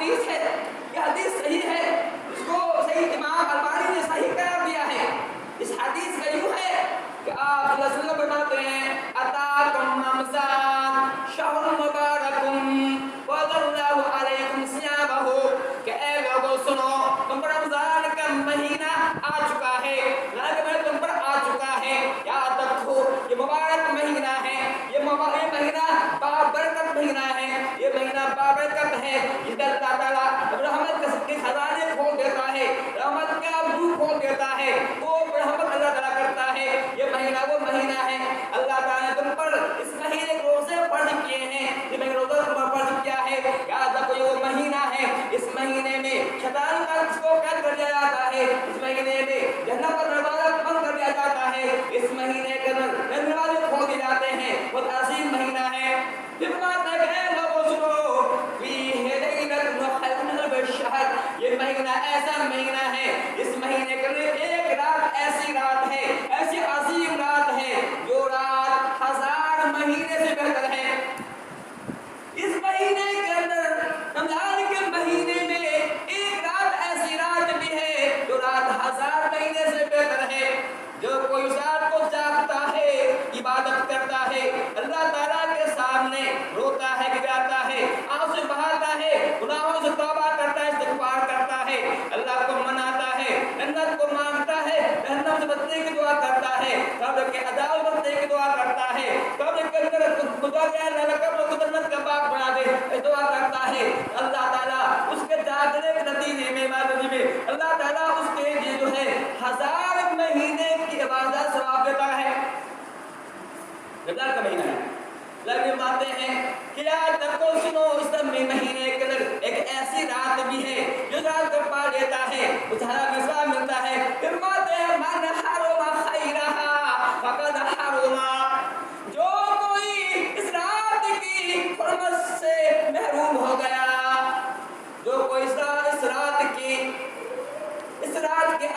حدیث ہے، یہ حدیث صحیح ہے، اس کو صحیح امام البانی نے صحیح قرار دیا ہے۔ اس حدیث کا یوں ہے کہ آپ صلی اللہ علیہ وسلم فرماتے ہیں اتاکم رمضان شہر مبارکم وضع اللہ علیکم صیامہ، کہ اے لوگوں سنو، تم پر رمضان کا مہینہ آ چکا ہے، لازم تم پر آ چکا ہے، یاد رکھو یہ مبارک مہینہ ہے، یہ مہینہ بابرکت مہینہ ہے، یہ مہینہ بابرکت ہے، یہ اللہ تعالیٰ رحمت کے خزانے کھول دیتا ہے، رحمت کا منہ کھول دیتا ہے، وہ رحمت اللہ تعالیٰ کرتا ہے۔ یہ مہینہ وہ مہینہ ہے، اللہ تعالیٰ نے تم پر اس مہینے کے روزے فرض کیے ہیں، یہ مہینہ روزہ تم پر فرض کیا ہے، یاد رکھو یہ وہ مہینہ ہے، اس مہینے میں شیطان کا اس کو قید کر دیا جاتا ہے، اس مہینے میں جہنم پر دروازہ بند کر دیا جاتا ہے، اس مہینے کے اندر دروازے کھول دیے جاتے ہیں، بہت عظیم مہینہ ہے۔ پھر بات ہے کہ اے لوگوں سنو، فیہ لیلۃ خیرٌ من الف شہر، یہ مہینہ ایسا مہینہ ہے، اس مہینے کے اندر ایک رات ایسی رات ہے، ایسی عظیم رات ہے جو رات 1000 مہینے سے بہتر ہے۔ اس مہینے کے اندر رمضان کے مہینے میں ایک رات ایسی رات بھی ہے جو رات 1000 مہینے سے بہتر ہے۔ جو کوئی اس رات کو جاگتا ہے، عبادت کرتا ہے، اللہ تعالیٰ کے سامنے روتا ہے، گراتا ہے، آنسو بہاتا ہے، گناہوں سے توبہ کرتا ہے، استغفار کرتا ہے، اللہ کو مناتا ہے، جنت کو مانگتا ہے، جہنم سے بچنے کی دعا کرتا ہے، قبر کے عذاب سے بچنے کی دعا کرتا ہے، قبر کے اندر خدا کے اللہ قبر کو جنت کا باغ بنا دے دعا کرتا ہے، اللہ تعالیٰ اس کے جاگنے کے نتیجے میں اللہ تعالیٰ اس کے لیے جو ہے 1000 مہینے کی عبادت ثواب دیتا ہے۔ رمضان کا مہینہ ہے، لیکن باتیں ہیں کہ یاد رکھو سنو، اس مہینے کے اندر ایک ایسی رات بھی ہے جو رات کو پا لیتا ہے، اس حرام کا ثواب ملتا ہے۔ پھر باتیں ہیں من حرم خیرہا فقد حرم، جو کوئی اس رات کی حرمت سے محروم ہو گیا، جو کوئی اس رات کی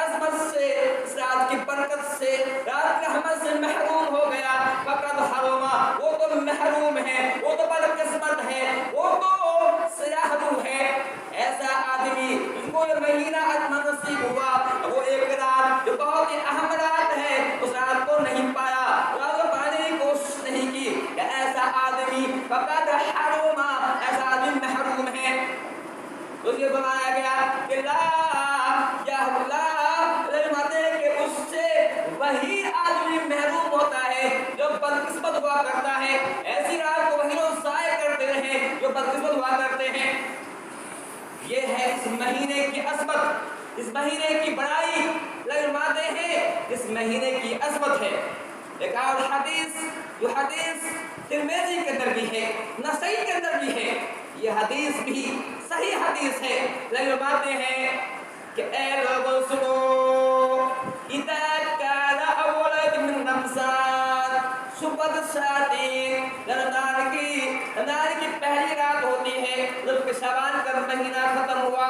عظمت سے، اس رات کی برکت سے، رات کی رحمت سے محروم ہو گیا، فقد حرم، وہ تو محروم ہے، وہ تو بدقسمت ہے، وہ تو سیاہ روح ہے۔ ایسا آدمی جس کو یہ مہینہ نصیب ہوا، وہ ایک رات جو بہت ہی اہم رات ہے، اس رات کو نہیں پایا، رات کو پانے کی کوشش نہیں کی، ایسا آدمی فقد حرم، ایسا آدمی محروم ہے۔ تو یہ بتایا گیا کہ لا یا اللہ کہ اس سے وہی آدمی محروم ہوتا ہے جو بدقسمت ہوا کرتا ہے، ایسی رات کو وہی لوگ ضائع کرتے رہے جو بدقسمت ہوا کرتے ہیں۔ یہ ہے اس مہینے کی عظمت، اس مہینے کی بڑائی، لگواتے ہیں اس مہینے کی عظمت ہے۔ ایک اور حدیث، جو حدیث ترمذی کے اندر بھی ہے، نسائی کے اندر بھی ہے، یہ حدیث بھی صحیح حدیث ہے، لگواتے ہیں کہ اے لوگوں سنو، اذا کان اول من رمضان صبح ساعتین، رمضان کی پہلی رات ہوتی ہے جب کہ شعبان کا مہینہ ختم ہوا،